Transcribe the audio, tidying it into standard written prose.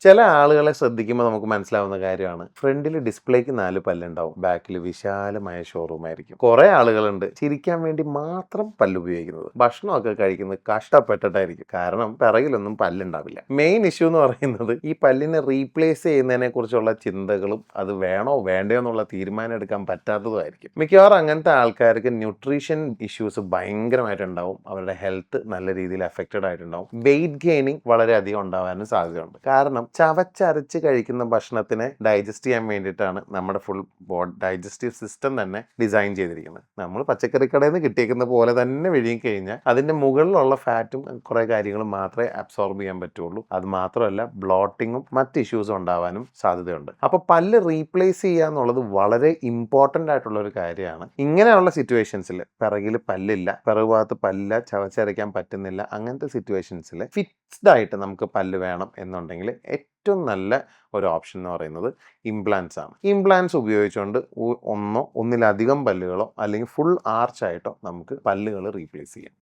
ചില ആളുകളെ ശ്രദ്ധിക്കുമ്പോൾ നമുക്ക് മനസ്സിലാവുന്ന കാര്യമാണ് ഫ്രണ്ടിൽ ഡിസ്പ്ലേക്ക് 4 പല്ലുണ്ടാവും, ബാക്കിൽ വിശാലമായ ഷോറൂം ആയിരിക്കും. കുറെ ആളുകളുണ്ട് ചിരിക്കാൻ വേണ്ടി മാത്രം പല്ല് ഉപയോഗിക്കുന്നത്, ഭക്ഷണമൊക്കെ കഴിക്കുന്നത് കഷ്ടപ്പെട്ടിട്ടായിരിക്കും. കാരണം പിറകിലൊന്നും പല്ലുണ്ടാവില്ല. മെയിൻ ഇഷ്യൂ എന്ന് പറയുന്നത് ഈ പല്ലിനെ റീപ്ലേസ് ചെയ്യുന്നതിനെ കുറിച്ചുള്ള ചിന്തകളും അത് വേണോ വേണ്ടയോ എന്നുള്ള തീരുമാനം എടുക്കാൻ പറ്റാത്തതുമായിരിക്കും. മിക്കവാറും അങ്ങനത്തെ ആൾക്കാർക്ക് ന്യൂട്രീഷൻ ഇഷ്യൂസ് ഭയങ്കരമായിട്ടുണ്ടാവും, അവരുടെ ഹെൽത്ത് നല്ല രീതിയിൽ അഫക്റ്റഡ് ആയിട്ടുണ്ടാവും, വെയിറ്റ് ഗെയിനിങ് വളരെയധികം ഉണ്ടാവാനും സാധ്യതയുണ്ട്. കാരണം ചവച്ചരച്ച് കഴിക്കുന്ന ഭക്ഷണത്തിനെ ഡൈജസ്റ്റ് ചെയ്യാൻ വേണ്ടിയിട്ടാണ് നമ്മുടെ ഫുൾ ഡൈജസ്റ്റീവ് സിസ്റ്റം തന്നെ ഡിസൈൻ ചെയ്തിരിക്കുന്നത്. നമ്മൾ പച്ചക്കറി കടയിൽ നിന്ന് കിട്ടിയേക്കുന്ന പോലെ തന്നെ വിഴുങ്ങി കഴിഞ്ഞാൽ അതിൻ്റെ മുകളിലുള്ള ഫാറ്റും കുറേ കാര്യങ്ങളും മാത്രമേ അബ്സോർബ് ചെയ്യാൻ പറ്റുള്ളൂ. അത് മാത്രമല്ല ബ്ലോട്ടിങ്ങും മറ്റ് ഇഷ്യൂസും ഉണ്ടാവാനും സാധ്യതയുണ്ട്. അപ്പോൾ പല്ല് റീപ്ലേസ് ചെയ്യുക എന്നുള്ളത് വളരെ ഇമ്പോർട്ടൻ്റ് ആയിട്ടുള്ള ഒരു കാര്യമാണ്. ഇങ്ങനെയുള്ള സിറ്റുവേഷൻസിൽ പിറകിൽ പല്ലില്ല, പിറകു ഭാഗത്ത് പല്ലില്ല, ചവച്ചരയ്ക്കാൻ പറ്റുന്നില്ല, അങ്ങനത്തെ സിറ്റുവേഷൻസിൽ ഫിക്സ്ഡ് ആയിട്ട് നമുക്ക് പല്ല് വേണം എന്നുണ്ടെങ്കിൽ ഏറ്റവും നല്ല ഒരു ഓപ്ഷൻ എന്ന് പറയുന്നത് ഇംപ്ലാന്റ്സ് ആണ്. ഇംപ്ലാന്റ്സ് ഉപയോഗിച്ചുകൊണ്ട് ഒന്നിലധികം പല്ലുകളോ അല്ലെങ്കിൽ ഫുൾ ആർച്ചായിട്ടോ നമുക്ക് പല്ലുകൾ റീപ്ലേസ് ചെയ്യാം.